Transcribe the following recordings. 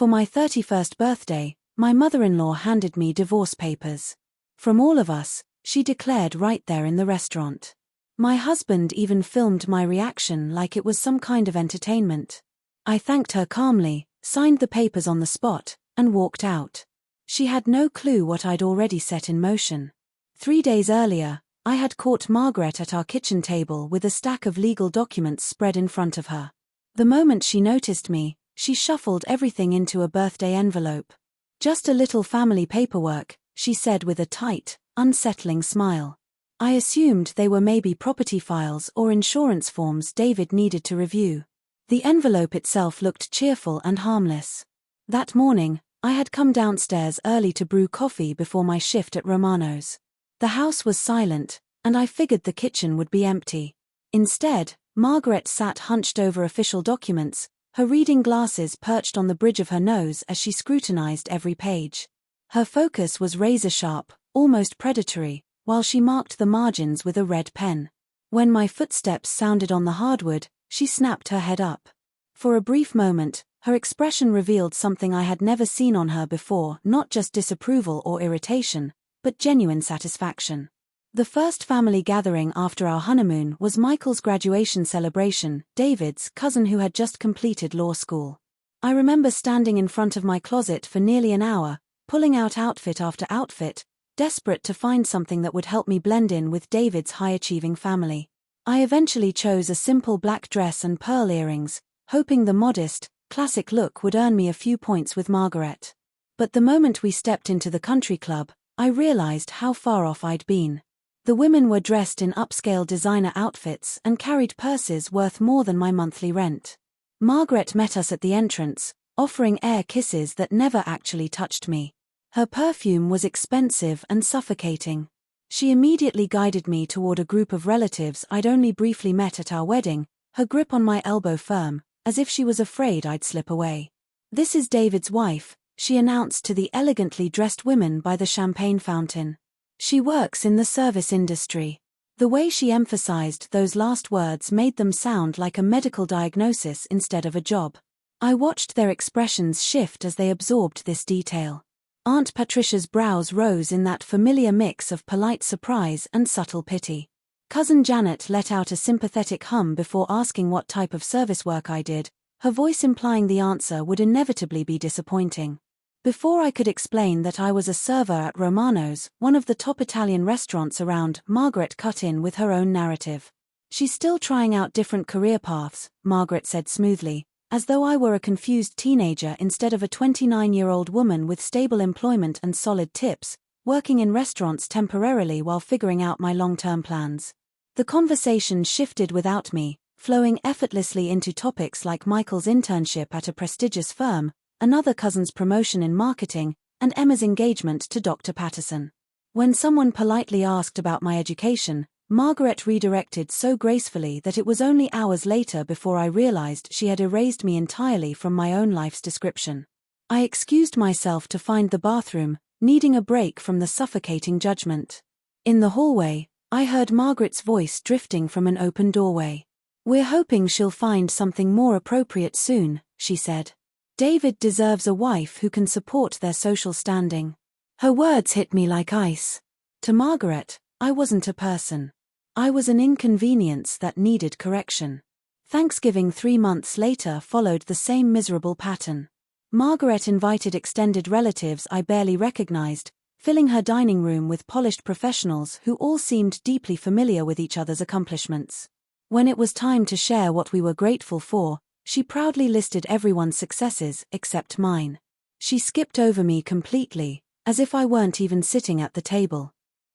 For my 31st birthday, my mother-in-law handed me divorce papers. From all of us, she declared right there in the restaurant. My husband even filmed my reaction like it was some kind of entertainment. I thanked her calmly, signed the papers on the spot, and walked out. She had no clue what I'd already set in motion. 3 days earlier, I had caught Margaret at our kitchen table with a stack of legal documents spread in front of her. The moment she noticed me, she shuffled everything into a birthday envelope. "Just a little family paperwork," she said with a tight, unsettling smile. I assumed they were maybe property files or insurance forms David needed to review. The envelope itself looked cheerful and harmless. That morning, I had come downstairs early to brew coffee before my shift at Romano's. The house was silent, and I figured the kitchen would be empty. Instead, Margaret sat hunched over official documents, her reading glasses perched on the bridge of her nose as she scrutinized every page. Her focus was razor-sharp, almost predatory, while she marked the margins with a red pen. When my footsteps sounded on the hardwood, she snapped her head up. For a brief moment, her expression revealed something I had never seen on her before, not just disapproval or irritation, but genuine satisfaction. The first family gathering after our honeymoon was Michael's graduation celebration, David's cousin who had just completed law school. I remember standing in front of my closet for nearly an hour, pulling out outfit after outfit, desperate to find something that would help me blend in with David's high-achieving family. I eventually chose a simple black dress and pearl earrings, hoping the modest, classic look would earn me a few points with Margaret. But the moment we stepped into the country club, I realized how far off I'd been. The women were dressed in upscale designer outfits and carried purses worth more than my monthly rent. Margaret met us at the entrance, offering air kisses that never actually touched me. Her perfume was expensive and suffocating. She immediately guided me toward a group of relatives I'd only briefly met at our wedding, her grip on my elbow firm, as if she was afraid I'd slip away. "This is David's wife," she announced to the elegantly dressed women by the champagne fountain. "She works in the service industry." The way she emphasized those last words made them sound like a medical diagnosis instead of a job. I watched their expressions shift as they absorbed this detail. Aunt Patricia's brows rose in that familiar mix of polite surprise and subtle pity. Cousin Janet let out a sympathetic hum before asking what type of service work I did, her voice implying the answer would inevitably be disappointing. Before I could explain that I was a server at Romano's, one of the top Italian restaurants around, Margaret cut in with her own narrative. "She's still trying out different career paths," Margaret said smoothly, as though I were a confused teenager instead of a 29-year-old woman with stable employment and solid tips, working in restaurants temporarily while figuring out my long-term plans. The conversation shifted without me, flowing effortlessly into topics like Michael's internship at a prestigious firm, another cousin's promotion in marketing, and Emma's engagement to Dr. Patterson. When someone politely asked about my education, Margaret redirected so gracefully that it was only hours later before I realized she had erased me entirely from my own life's description. I excused myself to find the bathroom, needing a break from the suffocating judgment. In the hallway, I heard Margaret's voice drifting from an open doorway. "We're hoping she'll find something more appropriate soon," she said. "David deserves a wife who can support their social standing." Her words hit me like ice. To Margaret, I wasn't a person. I was an inconvenience that needed correction. Thanksgiving 3 months later followed the same miserable pattern. Margaret invited extended relatives I barely recognized, filling her dining room with polished professionals who all seemed deeply familiar with each other's accomplishments. When it was time to share what we were grateful for, she proudly listed everyone's successes except mine. She skipped over me completely, as if I weren't even sitting at the table.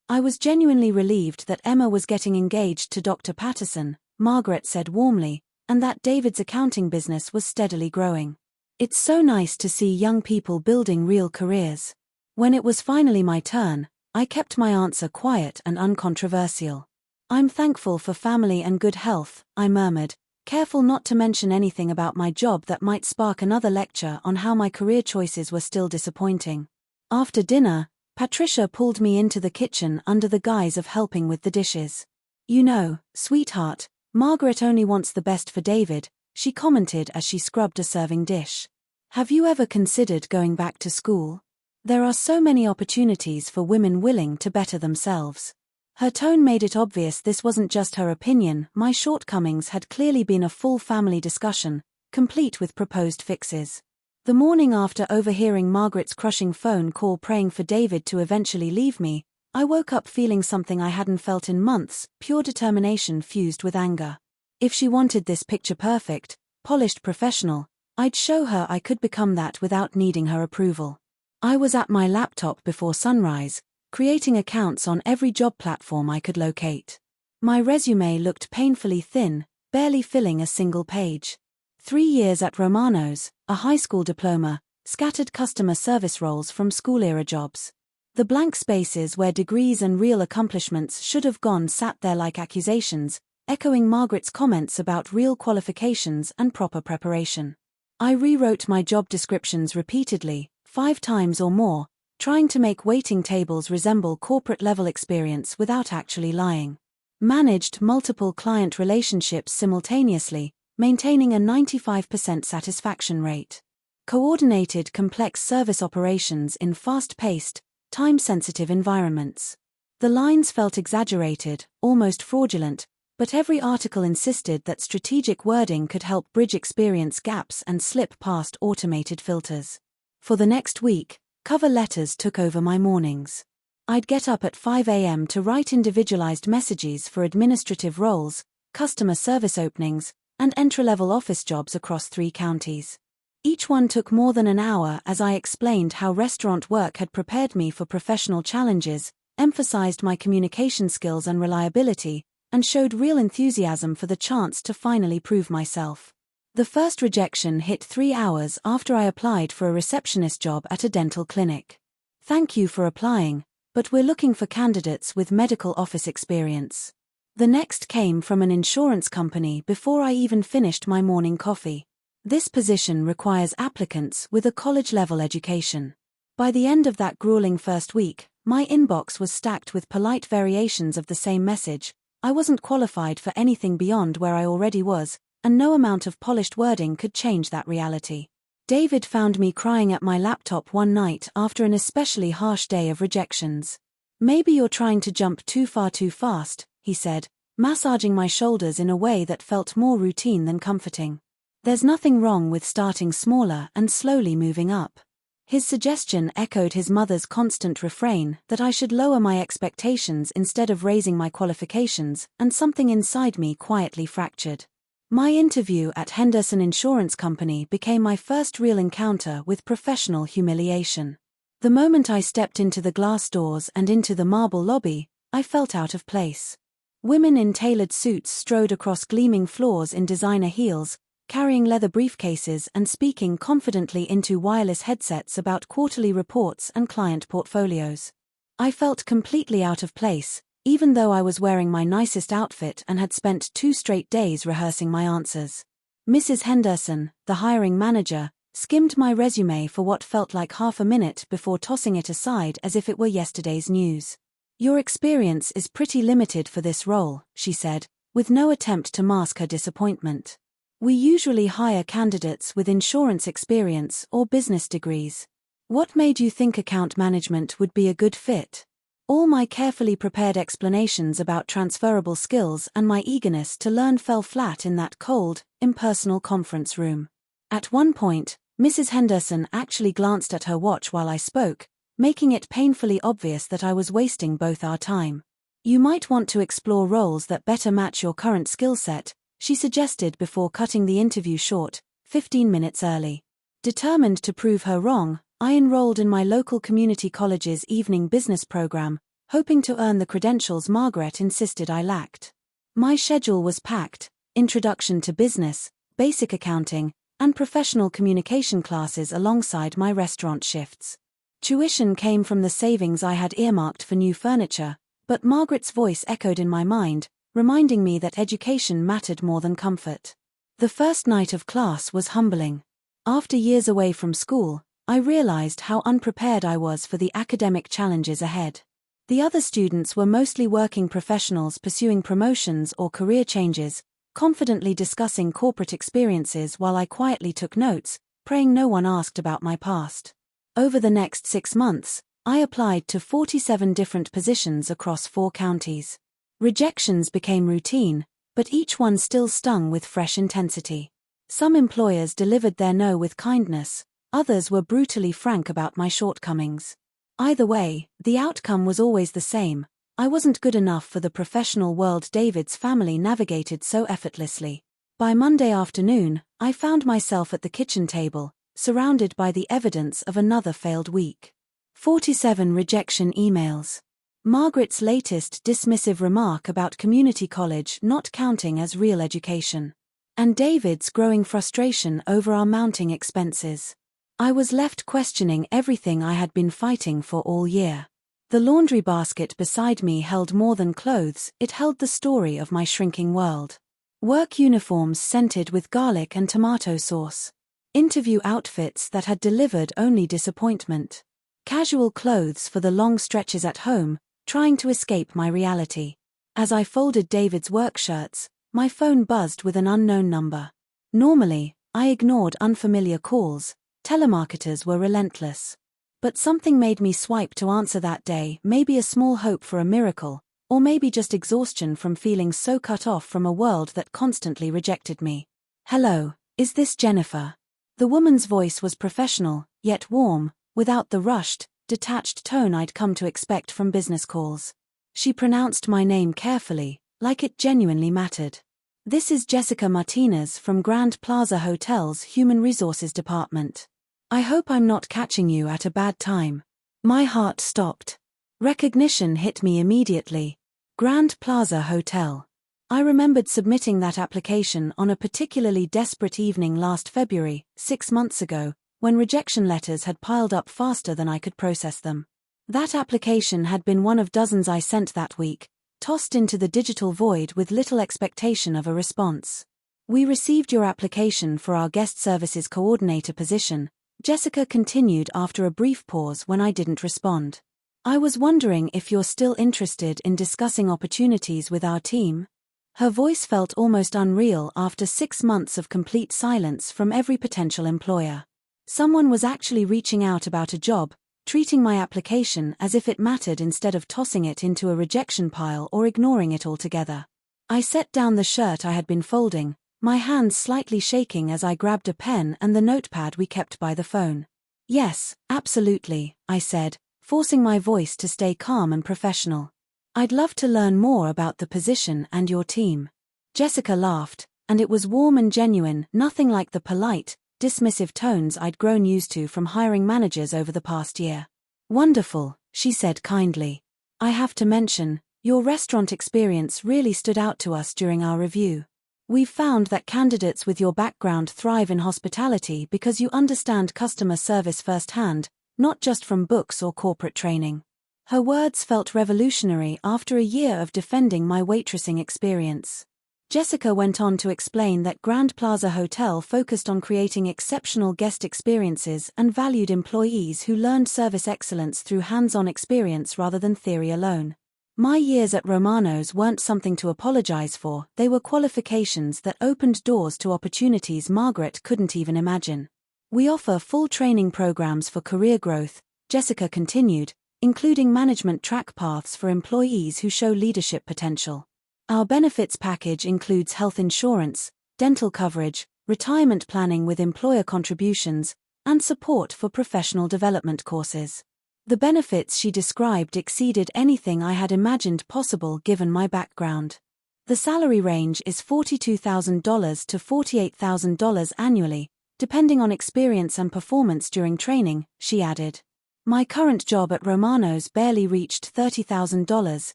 "I was genuinely relieved that Emma was getting engaged to Dr. Patterson," Margaret said warmly, "and that David's accounting business was steadily growing. It's so nice to see young people building real careers." When it was finally my turn, I kept my answer quiet and uncontroversial. "I'm thankful for family and good health," I murmured, careful not to mention anything about my job that might spark another lecture on how my career choices were still disappointing. After dinner, Patricia pulled me into the kitchen under the guise of helping with the dishes. "You know, sweetheart, Margaret only wants the best for David," she commented as she scrubbed a serving dish. Have you ever considered going back to school? There are so many opportunities for women willing to better themselves. Her tone made it obvious this wasn't just her opinion. My shortcomings had clearly been a full family discussion, complete with proposed fixes. The morning after overhearing Margaret's crushing phone call praying for David to eventually leave me, I woke up feeling something I hadn't felt in months, pure determination fused with anger. If she wanted this picture-perfect, polished professional, I'd show her I could become that without needing her approval. I was at my laptop before sunrise, creating accounts on every job platform I could locate. My resume looked painfully thin, barely filling a single page. 3 years at Romano's, a high school diploma, scattered customer service roles from school-era jobs. The blank spaces where degrees and real accomplishments should have gone sat there like accusations, echoing Margaret's comments about real qualifications and proper preparation. I rewrote my job descriptions repeatedly, 5 times or more, trying to make waiting tables resemble corporate-level experience without actually lying. Managed multiple client relationships simultaneously, maintaining a 95% satisfaction rate. Coordinated complex service operations in fast-paced, time-sensitive environments. The lines felt exaggerated, almost fraudulent, but every article insisted that strategic wording could help bridge experience gaps and slip past automated filters. For the next week, cover letters took over my mornings. I'd get up at 5 a.m. to write individualized messages for administrative roles, customer service openings, and entry-level office jobs across 3 counties. Each one took more than an hour as I explained how restaurant work had prepared me for professional challenges, emphasized my communication skills and reliability, and showed real enthusiasm for the chance to finally prove myself. The first rejection hit 3 hours after I applied for a receptionist job at a dental clinic. Thank you for applying, but we're looking for candidates with medical office experience. The next came from an insurance company before I even finished my morning coffee. This position requires applicants with a college-level education. By the end of that grueling first week, my inbox was stacked with polite variations of the same message. I wasn't qualified for anything beyond where I already was, and no amount of polished wording could change that reality. David found me crying at my laptop one night after an especially harsh day of rejections. "Maybe you're trying to jump too far too fast," he said, massaging my shoulders in a way that felt more routine than comforting. "There's nothing wrong with starting smaller and slowly moving up." His suggestion echoed his mother's constant refrain that I should lower my expectations instead of raising my qualifications, and something inside me quietly fractured. My interview at Henderson Insurance Company became my first real encounter with professional humiliation. The moment I stepped into the glass doors and into the marble lobby, I felt out of place. Women in tailored suits strode across gleaming floors in designer heels, carrying leather briefcases and speaking confidently into wireless headsets about quarterly reports and client portfolios. I felt completely out of place, even though I was wearing my nicest outfit and had spent 2 straight days rehearsing my answers. Mrs. Henderson, the hiring manager, skimmed my resume for what felt like half a minute before tossing it aside as if it were yesterday's news. "Your experience is pretty limited for this role," she said, with no attempt to mask her disappointment. "We usually hire candidates with insurance experience or business degrees. What made you think account management would be a good fit?" All my carefully prepared explanations about transferable skills and my eagerness to learn fell flat in that cold, impersonal conference room. At one point, Mrs. Henderson actually glanced at her watch while I spoke, making it painfully obvious that I was wasting both our time. "You might want to explore roles that better match your current skill set," she suggested before cutting the interview short, 15 minutes early. Determined to prove her wrong, I enrolled in my local community college's evening business program, hoping to earn the credentials Margaret insisted I lacked. My schedule was packed: introduction to business, basic accounting, and professional communication classes alongside my restaurant shifts. Tuition came from the savings I had earmarked for new furniture, but Margaret's voice echoed in my mind, reminding me that education mattered more than comfort. The first night of class was humbling. After years away from school, I realized how unprepared I was for the academic challenges ahead. The other students were mostly working professionals pursuing promotions or career changes, confidently discussing corporate experiences while I quietly took notes, praying no one asked about my past. Over the next 6 months, I applied to 47 different positions across 4 counties. Rejections became routine, but each one still stung with fresh intensity. Some employers delivered their no with kindness, others were brutally frank about my shortcomings. Either way, the outcome was always the same: I wasn't good enough for the professional world David's family navigated so effortlessly. By Monday afternoon, I found myself at the kitchen table, surrounded by the evidence of another failed week. 47 rejection emails. Margaret's latest dismissive remark about community college not counting as real education. And David's growing frustration over our mounting expenses. I was left questioning everything I had been fighting for all year. The laundry basket beside me held more than clothes, it held the story of my shrinking world. Work uniforms scented with garlic and tomato sauce. Interview outfits that had delivered only disappointment. Casual clothes for the long stretches at home, trying to escape my reality. As I folded David's work shirts, my phone buzzed with an unknown number. Normally, I ignored unfamiliar calls. Telemarketers were relentless. But something made me swipe to answer that day, maybe a small hope for a miracle, or maybe just exhaustion from feeling so cut off from a world that constantly rejected me. "Hello, is this Jennifer?" The woman's voice was professional, yet warm, without the rushed, detached tone I'd come to expect from business calls. She pronounced my name carefully, like it genuinely mattered. "This is Jessica Martinez from Grand Plaza Hotel's Human Resources Department. I hope I'm not catching you at a bad time." My heart stopped. Recognition hit me immediately. Grand Plaza Hotel. I remembered submitting that application on a particularly desperate evening last February, 6 months ago, when rejection letters had piled up faster than I could process them. That application had been one of dozens I sent that week, tossed into the digital void with little expectation of a response. "We received your application for our guest services coordinator position," Jessica continued after a brief pause when I didn't respond. "I was wondering if you're still interested in discussing opportunities with our team." Her voice felt almost unreal after 6 months of complete silence from every potential employer. Someone was actually reaching out about a job, treating my application as if it mattered instead of tossing it into a rejection pile or ignoring it altogether. I set down the shirt I had been folding, my hands slightly shaking as I grabbed a pen and the notepad we kept by the phone. "Yes, absolutely," I said, forcing my voice to stay calm and professional. "I'd love to learn more about the position and your team." Jessica laughed, and it was warm and genuine, nothing like the polite, dismissive tones I'd grown used to from hiring managers over the past year. "Wonderful," she said kindly. "I have to mention, your restaurant experience really stood out to us during our review. We've found that candidates with your background thrive in hospitality because you understand customer service firsthand, not just from books or corporate training." Her words felt revolutionary after a year of defending my waitressing experience. Jessica went on to explain that Grand Plaza Hotel focused on creating exceptional guest experiences and valued employees who learned service excellence through hands-on experience rather than theory alone. My years at Romano's weren't something to apologize for, they were qualifications that opened doors to opportunities Margaret couldn't even imagine. "We offer full training programs for career growth," Jessica continued, "including management track paths for employees who show leadership potential. Our benefits package includes health insurance, dental coverage, retirement planning with employer contributions, and support for professional development courses." The benefits she described exceeded anything I had imagined possible given my background. The salary range is $42,000 to $48,000 annually, depending on experience and performance during training, she added. My current job at Romano's barely reached $30,000,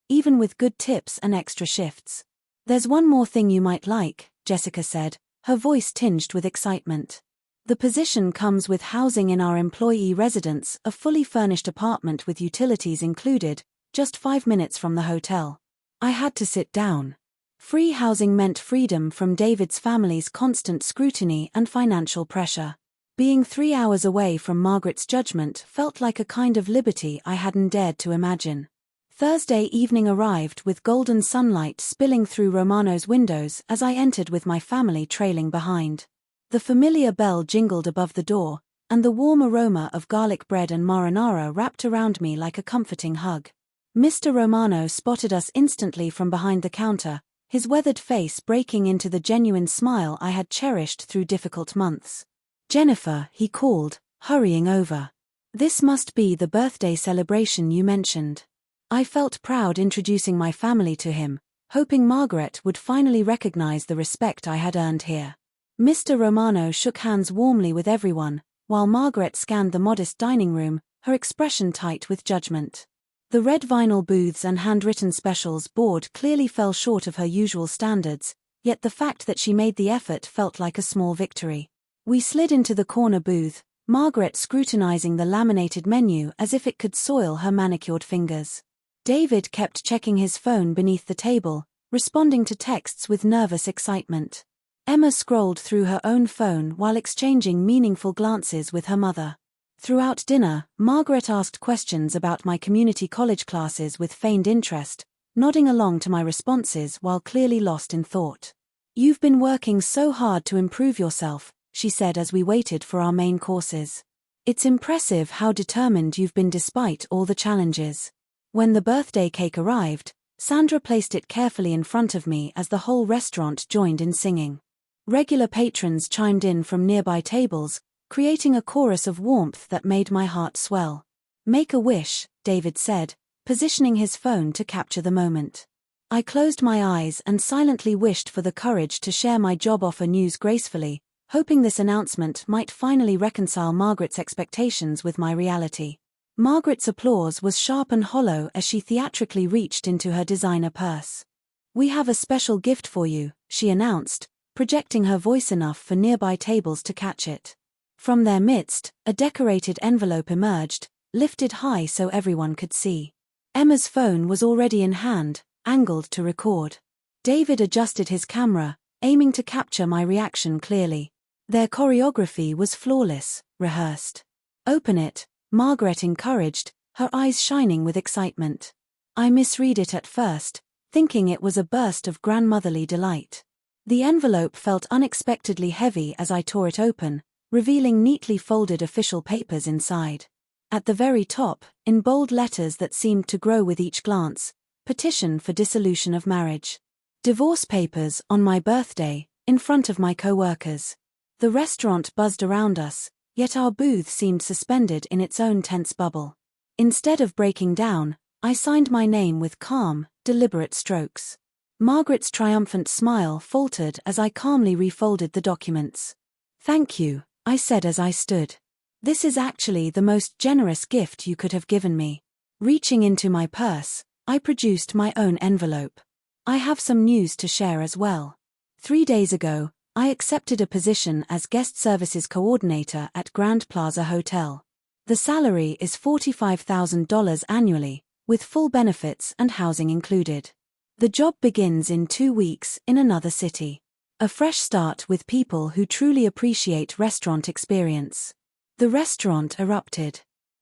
even with good tips and extra shifts. "There's one more thing you might like," Jessica said, her voice tinged with excitement. "The position comes with housing in our employee residence, a fully furnished apartment with utilities included, just 5 minutes from the hotel." I had to sit down. Free housing meant freedom from David's family's constant scrutiny and financial pressure. Being 3 hours away from Margaret's judgment felt like a kind of liberty I hadn't dared to imagine. Thursday evening arrived with golden sunlight spilling through Romano's windows as I entered with my family trailing behind. The familiar bell jingled above the door, and the warm aroma of garlic bread and marinara wrapped around me like a comforting hug. Mr. Romano spotted us instantly from behind the counter, his weathered face breaking into the genuine smile I had cherished through difficult months. "Jennifer," he called, hurrying over. "This must be the birthday celebration you mentioned." I felt proud introducing my family to him, hoping Margaret would finally recognize the respect I had earned here. Mr. Romano shook hands warmly with everyone, while Margaret scanned the modest dining room, her expression tight with judgment. The red vinyl booths and handwritten specials board clearly fell short of her usual standards, yet the fact that she made the effort felt like a small victory. We slid into the corner booth, Margaret scrutinizing the laminated menu as if it could soil her manicured fingers. David kept checking his phone beneath the table, responding to texts with nervous excitement. Emma scrolled through her own phone while exchanging meaningful glances with her mother. Throughout dinner, Margaret asked questions about my community college classes with feigned interest, nodding along to my responses while clearly lost in thought. "You've been working so hard to improve yourself," she said as we waited for our main courses. "It's impressive how determined you've been despite all the challenges." When the birthday cake arrived, Sandra placed it carefully in front of me as the whole restaurant joined in singing. Regular patrons chimed in from nearby tables, creating a chorus of warmth that made my heart swell. "Make a wish," David said, positioning his phone to capture the moment. I closed my eyes and silently wished for the courage to share my job offer news gracefully, hoping this announcement might finally reconcile Margaret's expectations with my reality. Margaret's applause was sharp and hollow as she theatrically reached into her designer purse. "We have a special gift for you," she announced, projecting her voice enough for nearby tables to catch it. From their midst, a decorated envelope emerged, lifted high so everyone could see. Emma's phone was already in hand, angled to record. David adjusted his camera, aiming to capture my reaction clearly. Their choreography was flawless, rehearsed. "Open it," Margaret encouraged, her eyes shining with excitement. I misread it at first, thinking it was a burst of grandmotherly delight. The envelope felt unexpectedly heavy as I tore it open, revealing neatly folded official papers inside. At the very top, in bold letters that seemed to grow with each glance, "Petition for dissolution of marriage." Divorce papers on my birthday, in front of my co-workers. The restaurant buzzed around us, yet our booth seemed suspended in its own tense bubble. Instead of breaking down, I signed my name with calm, deliberate strokes. Margaret's triumphant smile faltered as I calmly refolded the documents. "Thank you," I said as I stood. "This is actually the most generous gift you could have given me." Reaching into my purse, I produced my own envelope. "I have some news to share as well. 3 days ago, I accepted a position as guest services coordinator at Grand Plaza Hotel. The salary is $45,000 annually, with full benefits and housing included. The job begins in 2 weeks in another city. A fresh start with people who truly appreciate restaurant experience." The restaurant erupted.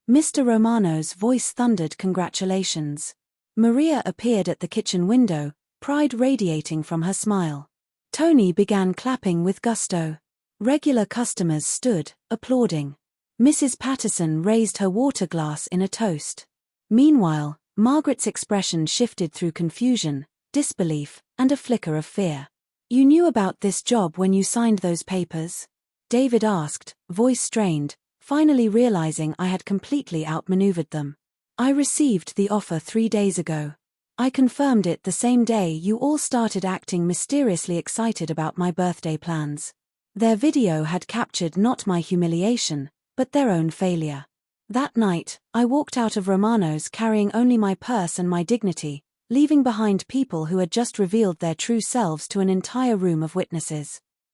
Mr. Romano's voice thundered congratulations. Maria appeared at the kitchen window, pride radiating from her smile. Tony began clapping with gusto. Regular customers stood, applauding. Mrs. Patterson raised her water glass in a toast. Meanwhile, Margaret's expression shifted through confusion, disbelief, and a flicker of fear. "You knew about this job when you signed those papers?" David asked, voice strained, finally realizing I had completely outmaneuvered them. "I received the offer 3 days ago. I confirmed it the same day you all started acting mysteriously excited about my birthday plans." Their video had captured not my humiliation, but their own failure. That night, I walked out of Romano's carrying only my purse and my dignity, leaving behind people who had just revealed their true selves to an entire room of witnesses.